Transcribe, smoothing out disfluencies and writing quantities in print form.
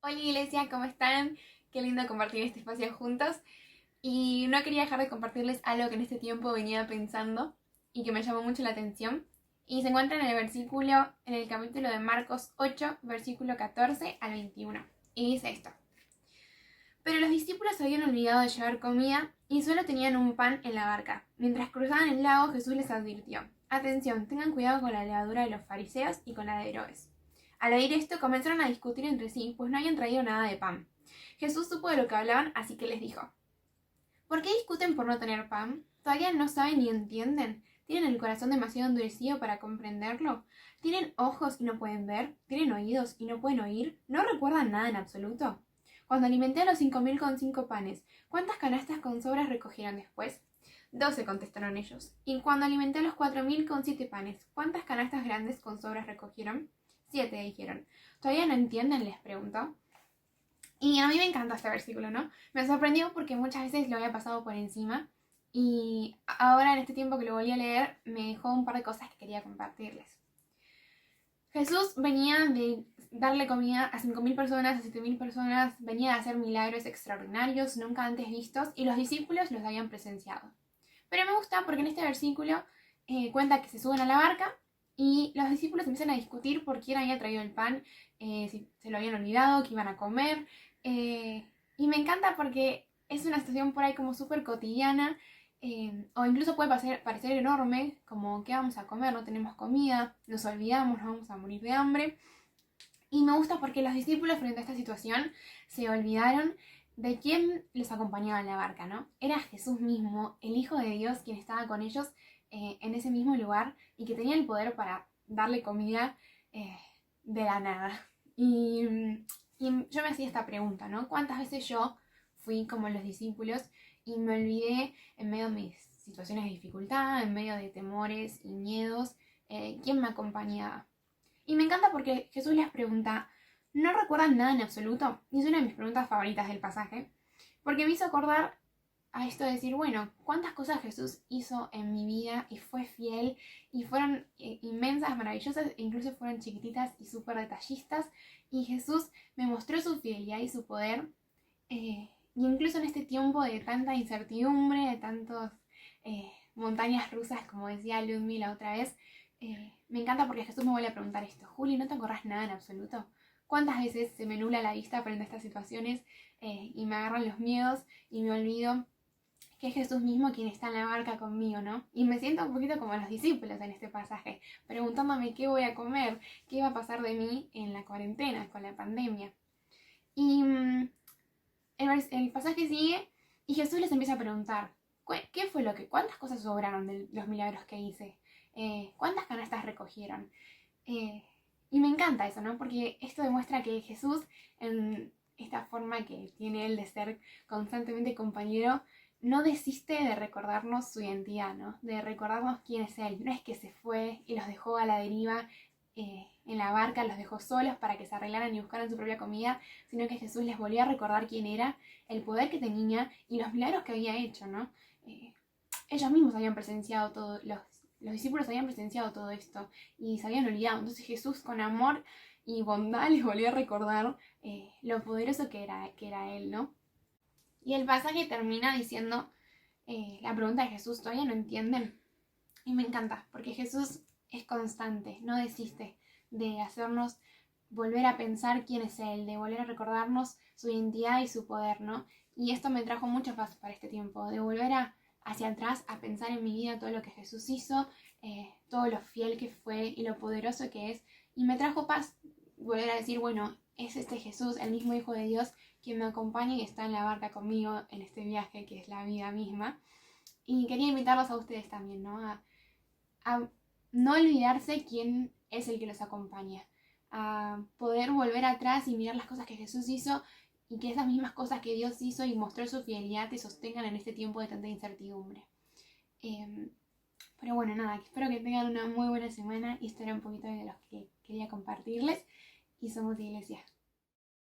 Hola Iglesia, ¿cómo están? Qué lindo compartir este espacio juntos. Y no quería dejar de compartirles algo que en este tiempo venía pensando y que me llamó mucho la atención. Y se encuentra en el capítulo de Marcos 8, versículo 14 al 21. Y dice esto. Pero los discípulos se habían olvidado de llevar comida y solo tenían un pan en la barca. Mientras cruzaban el lago, Jesús les advirtió: atención, tengan cuidado con la levadura de los fariseos y con la de Herodes. Al oír esto, comenzaron a discutir entre sí, pues no habían traído nada de pan. Jesús supo de lo que hablaban, así que les dijo: ¿por qué discuten por no tener pan? ¿Todavía no saben ni entienden? ¿Tienen el corazón demasiado endurecido para comprenderlo? ¿Tienen ojos y no pueden ver? ¿Tienen oídos y no pueden oír? ¿No recuerdan nada en absoluto? Cuando alimenté a los 5.000 con 5 panes, ¿cuántas canastas con sobras recogieron después? 12, contestaron ellos. Y cuando alimenté a los 4.000 con 7 panes, ¿cuántas canastas grandes con sobras recogieron? 7, dijeron. ¿Todavía no entienden?, les preguntó. Y a mí me encanta este versículo, ¿no? Me sorprendió porque muchas veces lo había pasado por encima y ahora en este tiempo que lo volví a leer me dejó un par de cosas que quería compartirles. Jesús venía de darle comida a 5.000 personas, a 7.000 personas, venía a hacer milagros extraordinarios, nunca antes vistos, y los discípulos los habían presenciado. Pero me gusta porque en este versículo cuenta que se suben a la barca y los discípulos empiezan a discutir por quién había traído el pan, si se lo habían olvidado, qué iban a comer. Y me encanta porque es una situación por ahí como súper cotidiana, o incluso puede parecer enorme, como ¿qué vamos a comer? No tenemos comida, nos olvidamos, nos vamos a morir de hambre. Y me gusta porque los discípulos frente a esta situación se olvidaron de quién les acompañaba en la barca, ¿no? Era Jesús mismo, el Hijo de Dios, quien estaba con ellos en ese mismo lugar y que tenía el poder para darle comida de la nada. Y yo me hacía esta pregunta, ¿no? ¿Cuántas veces yo fui como los discípulos y me olvidé en medio de mis situaciones de dificultad, en medio de temores y miedos, quién me acompañaba? Y me encanta porque Jesús les pregunta: ¿no recuerdan nada en absoluto? Y es una de mis preguntas favoritas del pasaje, porque me hizo acordar a esto de decir, bueno, ¿cuántas cosas Jesús hizo en mi vida y fue fiel y fueron inmensas, maravillosas, e incluso fueron chiquititas y súper detallistas? Y Jesús me mostró su fidelidad y su poder, y incluso en este tiempo de tanta incertidumbre, de tantas montañas rusas, como decía Ludmi la otra vez, me encanta porque Jesús me vuelve a preguntar esto: Juli, ¿no te acordás nada en absoluto? ¿Cuántas veces se me nubla la vista frente a estas situaciones y me agarran los miedos y me olvido que es Jesús mismo quien está en la barca conmigo, ¿no? Y me siento un poquito como los discípulos en este pasaje, preguntándome qué voy a comer, qué va a pasar de mí en la cuarentena, con la pandemia. Y el pasaje sigue y Jesús les empieza a preguntar: ¿qué fue cuántas cosas sobraron de los milagros que hice? ¿Cuántas canastas recogieron? Y me encanta eso, ¿no? Porque esto demuestra que Jesús, en esta forma que tiene él de ser constantemente compañero, no desiste de recordarnos su identidad, ¿no? De recordarnos quién es él. No es que se fue y los dejó a la deriva en la barca, los dejó solos para que se arreglaran y buscaran su propia comida, sino que Jesús les volvió a recordar quién era, el poder que tenía y los milagros que había hecho, ¿no? Ellos mismos habían presenciado todo, los discípulos habían presenciado todo esto y se habían olvidado. Entonces Jesús, con amor y bondad, les volvió a recordar lo poderoso que era él, ¿no? Y el pasaje termina diciendo la pregunta de Jesús: ¿todavía no entienden? Y me encanta, porque Jesús es constante, no desiste de hacernos volver a pensar quién es Él, de volver a recordarnos su identidad y su poder, ¿no? Y esto me trajo mucha paz para este tiempo, de volver hacia atrás a pensar en mi vida todo lo que Jesús hizo, todo lo fiel que fue y lo poderoso que es. Y me trajo paz volver a decir, bueno, es este Jesús, el mismo Hijo de Dios, quien me acompaña y está en la barca conmigo en este viaje que es la vida misma. Y quería invitarlos a ustedes también, ¿no? A no olvidarse quién es el que los acompaña, a poder volver atrás y mirar las cosas que Jesús hizo y que esas mismas cosas que Dios hizo y mostró su fidelidad te sostengan en este tiempo de tanta incertidumbre. Pero bueno, nada, espero que tengan una muy buena semana y esto era un poquito de los que quería compartirles y somos Iglesia.